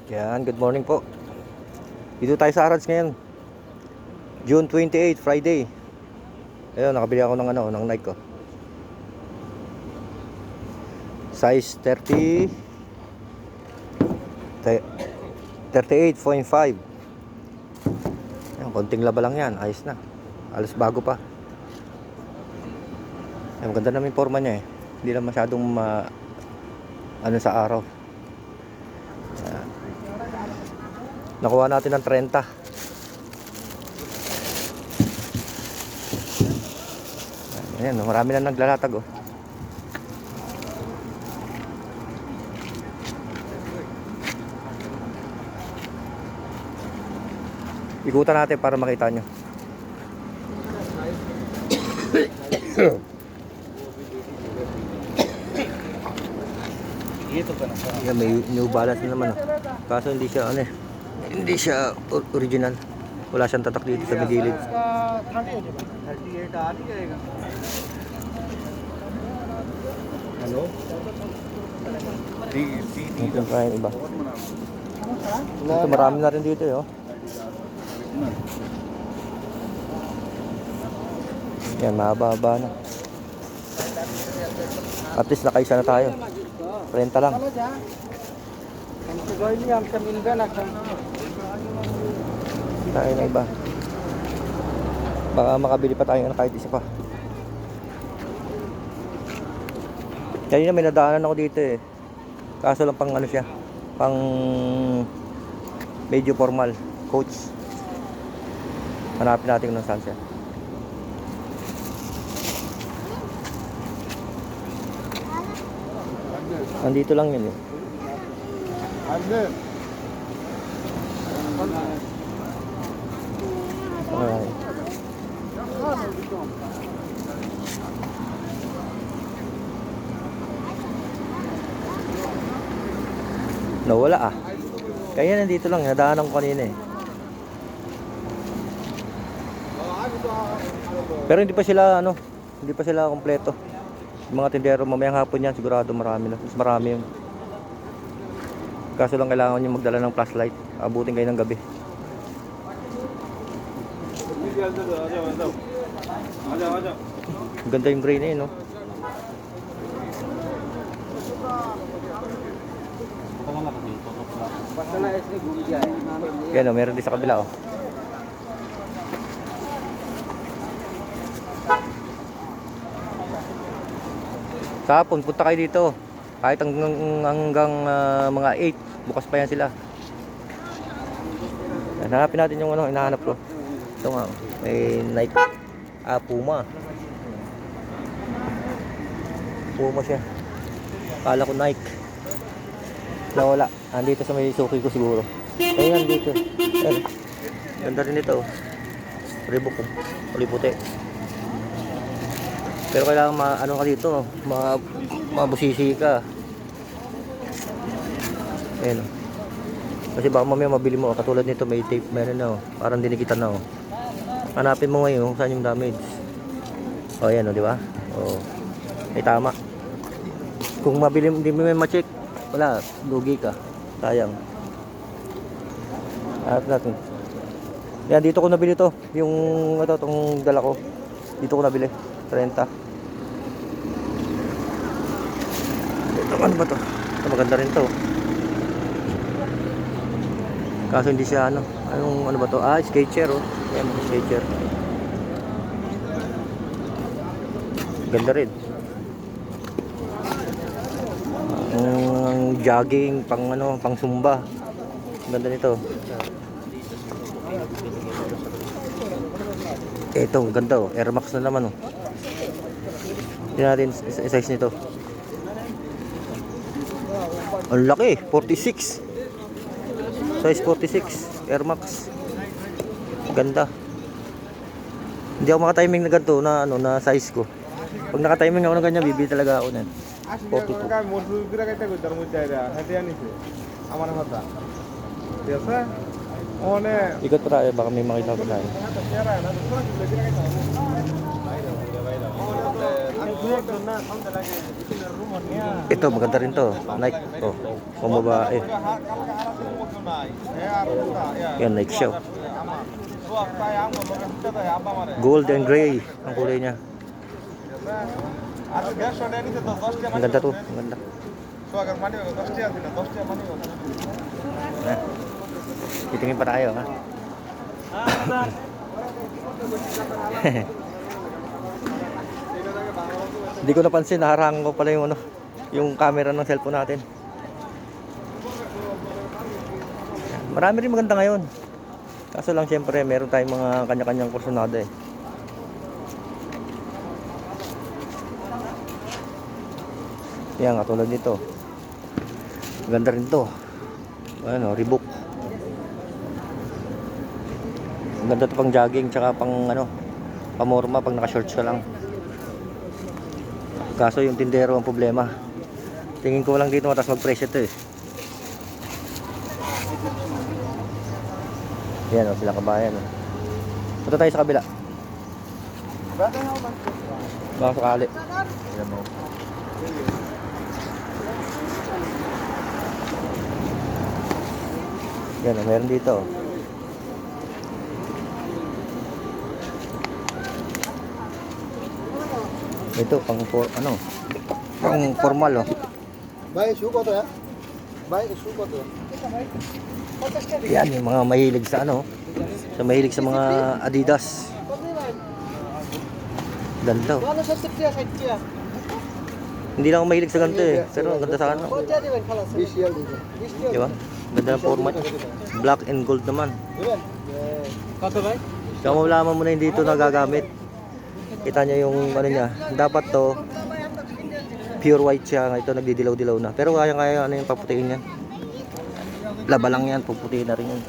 Yan, good morning po. Dito tayo sa Arads ngayon. June 28, Friday. Ayun, nakabili ako ng ng Nike ko. Size 38.5. Ayun, konting laba lang yan, ayos na. Alas bago pa. Ayun, ganda naman yung forma niya eh. Hindi lang masyadong ano sa araw. Ayan. Nakuha natin ng 30. Ayan, marami na naglalatag oh. Ikutan natin para makita nyo. Yan, may New Balance na naman oh. Kaso hindi siya hindi siya original. Wala siyang tatak dito sa gilid. Hello? Ito yung iba. Ito marami na rin dito oh. Yan, mahaba-haba na. At least nakaisa na tayo. 30 lang. Tayo na iba. Baka makabili pa tayo ng kahit isa pa. Kanina may nadaanan ako dito eh. Kaso lang pang ano siya, pang medyo formal, coach. Hanapin natin kung saan siya. Nandito lang yun eh. Alright. Nawala ah. Kaya nandito lang, nadaanan ko kanina eh. Pero hindi pa sila hindi pa sila kompleto. Yung mga tindero mamayang hapon yan, sigurado marami na. Mas marami yung. Kaso lang kailangan nyo magdala ng flashlight. Abutin kayo ng gabi. Ganda yung gray na yun, no? Yan o, meron din sa kabila o. Kahapon, punta kayo dito. Kahit hanggang mga 8, bukas pa yan sila. Hanapin natin yung hinahanap ko. Ito nga, may Nike. Puma. Puma siya. Kala ko Nike. Nawala. Andito sa may suki ko siguro. Ayun, nandito. Ayun. Ganda rin ito. Reebok ko. Kulay puti. Pero kailangan ka dito, mabusisi ka. Ayun. Kasi baka mamaya mabili mo, katulad nito may tape, meron na parang dinikitan na Hanapin mo ngayon kung saan yung damage. Ayan di ba? Ay tama. Kung mabili hindi mo ma-check, wala, lugi ka. Sayang. Hanap natin. Yan, dito ko nabili to. Yung itong dala ko. Dito ko nabili. 30. Ito, ano ba to? Ito, maganda rin to. Kaso hindi siya ano ba to? Sketcher oh. Yan, sketcher. Ganda rin. Jogging, pang sumba. Ganda nito. Ito, ganda oh. Air Max na naman oh. Tingnan natin size nito. Ang laki, 46. Size 46, Air Max. Ganda. Hindi ako makatiming na ganito na size ko. Pag nakatiming ako ng ganyan, bibili talaga ako niyan. 42. Ikot pa tayo, baka may makita pa tayo. Ito maganda rin to, Nike to, pambabae. Yan, night show. Gold and gray ang kulay niya. Ang ganda to, ang ganda. Titingin pa tayo, ha? Hindi ko napansin, naharang ko pala yung yung camera ng cellphone natin. Marami rin maganda ngayon. Kaso lang siyempre, meron tayong mga kanya-kanyang kursunada eh. Yan, katulad nito. Maganda rin to. Ano, Reebok. Maganda to pang jogging, tsaka pang pamorma pag naka-shorts ka lang. Kaso yung tindero ang problema. Tingin ko lang dito mataas mag-presyo to eh. Yan o, sila kabayan o. Punta tayo sa kabila. Baka sakali. Yan o. Yan o, meron dito o. Ito pang pang formal oh. Bhai shoe ko to ya? Bhai shoe ko to. Yan yung mga mahilig sa mahilig sa mga Adidas. Ganda oh. Hindi lang ako mahilig sa ganito eh, pero ang ganda sa Di ba? Ganda ng format. Black and gold naman. Kaya malaman mo na hindi ito nagagamit. Kita niya yung niya. Dapat to pure white siya. Ito nagdidilaw-dilaw na. Pero kaya yung paputiin yan. Laba lang yan, puputiin na rin yan.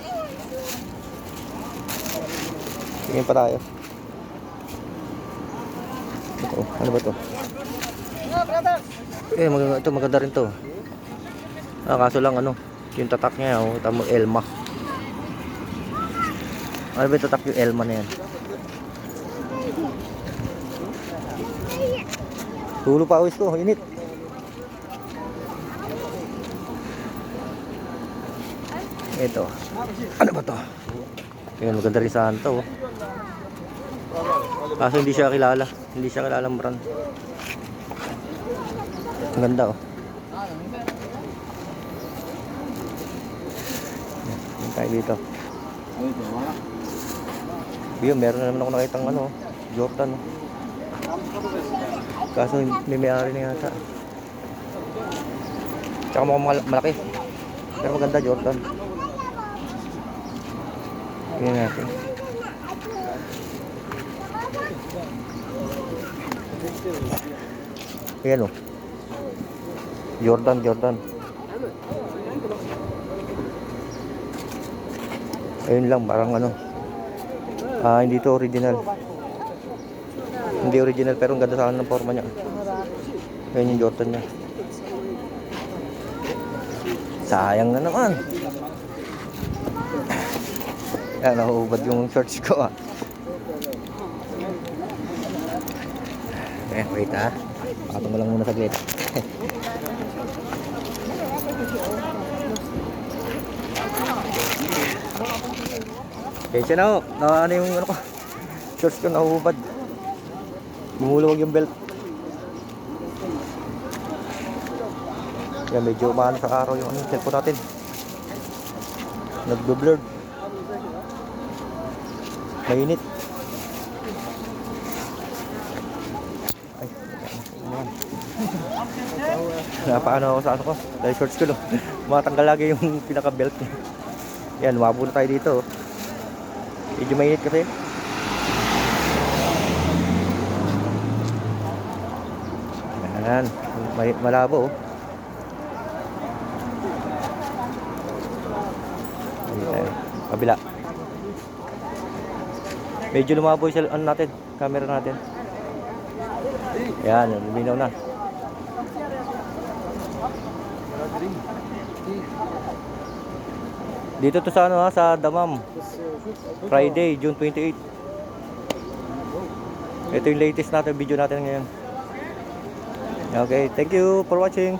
Tingin pa tayo. Ito, ano ba to? Ito maganda rin to. Kaso lang yung tatak niya, tamo Elma. Ano ba yung tatak yung Elma na yan? Tulo pa awis ko, init. Ito. Ano ba to? Ayan, maganda rin sa to. Kaso hindi siya kilala. Hindi siya kilalang brand. Ang ganda oh. Ayan tayo dito. Yun, meron na naman ako nakitang Jordan oh. Kaso may may-ari na yata. Tsaka mukhang malaki. Pero maganda Jordan. Tingnan natin. Ayan o. Jordan. Ayun lang, parang hindi to original. Hindi original pero ang ganda sa ng forma niya. Ayun yung Jordan niya. Sayang na naman. Yan, nahuhubad yung shorts ko ah. Wait ah. Pakatong ko lang muna saglit. Okay, siya na ho. Yung ko. Shorts ko nahuhubad. Bumuluwag yung belt. Yan, medyo maano sa araw yung cellphone natin. Nagbe-blurred. Mainit. Ay, napaano ako sa ko. Dahil shorts ko no. Matanggal lagi yung pinaka-belt niya. Yan, lumabo na tayo dito. Medyo mainit kasi. Yan, malabo oh. Kabila. Medyo lumabo yung natin, camera natin. Yan, luminaw na. Dito to sa sa Damam. Friday, June 28. Ito yung latest natin video natin ngayon. Okay, thank you for watching.